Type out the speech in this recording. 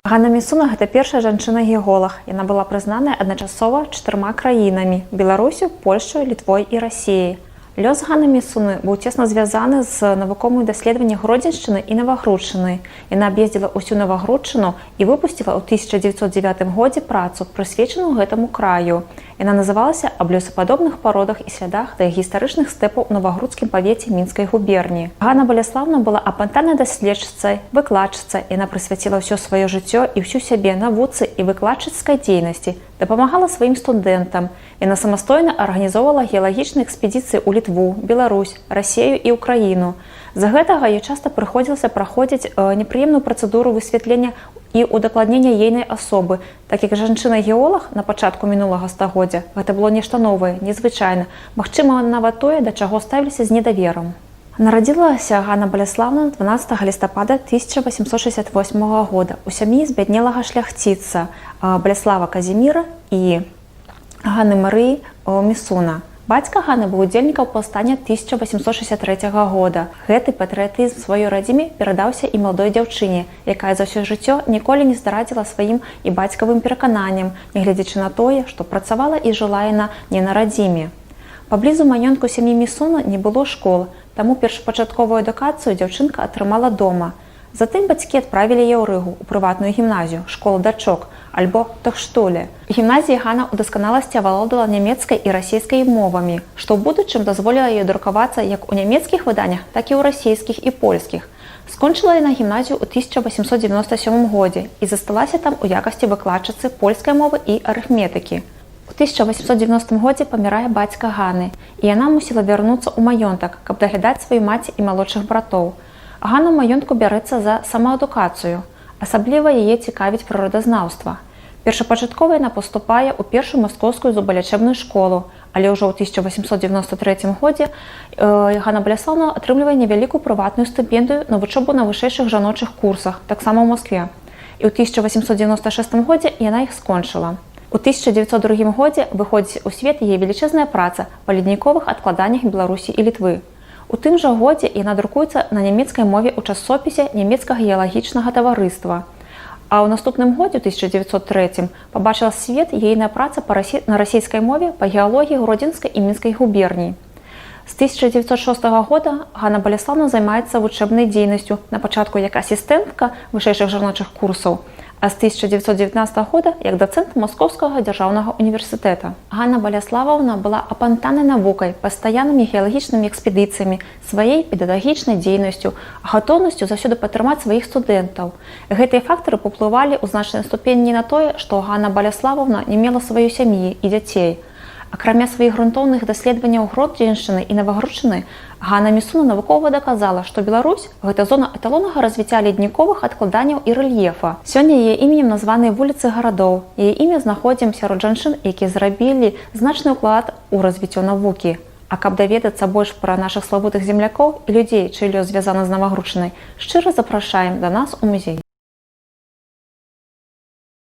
Ганна Місуна – гэта першая жанчына-геолог. Яна была прызнаная адначасова 4 краінамі – Беларусю, Польшчай, Літвой і Расіяй. Лёс Ганны Місуны быў цесна звязаны з навуковымі даследаваннямі Гродзеншчыны і Навагрудчыны. Яна аб'ездзіла ўсю Навагрудчыну і выпусціла ў 1909 годзе працу, прысвечаную гэтаму краю. Яна называлася «Аб лёсападобных пародах і слядах дагістарычных стэпаў у Навагрудскім павеце Мінскай губерніі». Ганна Баляслаўна была апантанай даследчыцай, выкладчыцай. Яна прысвяціла ўсё сваё жыццё і ўсю сябе навуцы і выкладчыцкай дзейнасці, дапамагала сваім студэнтам. Яна самастойна арганізоўвала геалагічныя экспедыцыі ў Літву, Беларусь, Расію і Ўкраіну. З-за гэтага ёй часта прыходзілася праходзіць непрыемную працэдуру высвятлення і удакладнення ейнай асобы. Так як жанчына-геолог на пачатку мінулага стагоддзя, гэта было нешта новае, незвычайна, магчыма, нават тое, да чаго ставіліся з недаверам. Нарадзілася Ганна Баляслаўна 12 лістапада 1868 года у сям'і збяднелага шляхціца Баляслава Казіміра і Ганны Марыі Місуна. Бацька Ганны быў удзельнікам паўстання 1863 года. Гэты патрыятызм сваёй радзіме перадаўся і маладой дзяўчыне, якая за ўсё жыццё ніколі не здрадзіла сваім і бацькавым перакананням, нягледзячы на тое, што працавала і жыла яна не на радзіме. Паблізу маёнтку сям'і Місуна не было школ, таму першапачатковую адукацыю дзяўчынка атрымала дома. Затым бацькі адправілі яе ў Рыгу, у прыватную гімназію, школу дачок, альбо Тахштоле. У гімназіі Ганна ў дасканаласці авалодала нямецкай і расійскай мовамі, што ў будучым дазволіла ёй друкавацца як у нямецкіх выданнях, так і ў расійскіх і польскіх. Скончыла яна гімназію ў 1897 годзе і засталася там у якасці выкладчыцы польскай мовы і арыфметыкі. У 1890 годзе памірае бацька Ганны, і яна мусіла вярнуцца ў маёнтак, каб даглядаць сваю маці і малодшых братоў. Ганна ў маёнтку бярэцца за самаадукацыю. Асабліва яе цікавіць прыродазнаўства. Першапачаткова яна паступае ў першую маскоўскую зубалячэбную школу, але ўжо ў 1893 годзе Ганна Баляслаўна атрымлівае невялікую прыватную стыпендыю на вучобу на вышэйшых жаночых курсах, таксама ў Маскве. І ў 1896 годзе яна іх скончыла. У 1902 годзе выходзіць у свет яе велічэзная праца па ледніковых адкладаннях Беларусі і Літвы. У тым жа годзе яна друкуецца на нямецкай мове ў часопісе нямецкага геалагічнага таварыства. А ў наступным годзе, у 1903, пабачыла свет ейная праца на расійскай мове па геалогіі Гродзенскай і Мінскай губерніі. З 1906 года Ганна Баляслаўна займаецца вучэбнай дзейнасцю, на пачатку як асістэнтка вышэйшых жаночых курсаў, а з 1919 года як дацэнт Маскоўскага дзяржаўнага універсітэта. Ганна Баляславаўна была апантанай навукай, пастаяннымі геалагічнымі экспедыцыямі, сваей педагагічнай дзейнасцю, гатоўнасцю заўсёды падтрымаць сваіх студэнтаў. Гэтыя фактары паўплывалі ў значнай ступені на тое, што Ганна Баляславаўна не мела сваёй сям'і і дзяцей. Акрамя сваіх грунтоўных даследаванняў Гродзеншчыны і Навагрудчыны, Ганна Місуна навукова даказала, што Беларусь – гэта зона эталоннага развіцця ледніковых адкладанняў і рэльефа. Сёння яе іменем названыя вуліцы гарадоў. Яе імя знаходзім сярод жанчын, якія зрабілі значны ўклад у развіццё навукі. А каб даведацца больш пра нашых славутых землякоў і людзей, чый лёс звязаны з Навагрудчынай, шчыра запрашаем да нас у музей.